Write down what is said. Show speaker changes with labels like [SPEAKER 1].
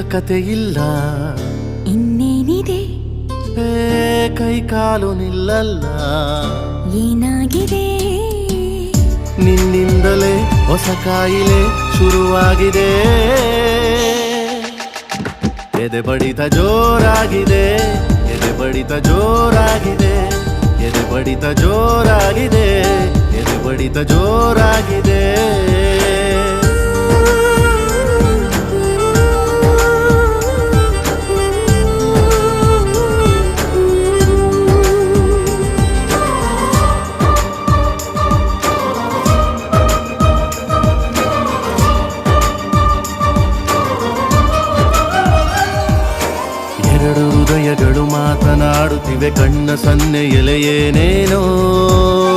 [SPEAKER 1] ಕತೆ ಇಲ್ಲ.
[SPEAKER 2] ಇನ್ನೇನಿದೆ?
[SPEAKER 1] ಕೈ ಕಾಲು ನಿಲ್ಲಲ್ಲ.
[SPEAKER 2] ಏನಾಗಿದೆ?
[SPEAKER 1] ನಿನ್ನಿಂದಲೇ ಹೊಸ ಕಾಯಿಲೆ ಶುರುವಾಗಿದೆ. ಎದೆ ಬಡಿತ ಜೋರಾಗಿದೆ, ಎದೆ ಬಡಿತ ಜೋರಾಗಿದೆ, ಎದೆ ಬಡಿತ ಜೋರಾಗಿದೆ, ಎದೆ ಬಡಿತ ಜೋರಾಗಿದೆ. ಎರಡು ಹೃದಯಗಳು ಮಾತನಾಡುತ್ತಿವೆ, ಕಣ್ಣ ಸನ್ನೆ ಎಲೆಯೇನೇನೋ.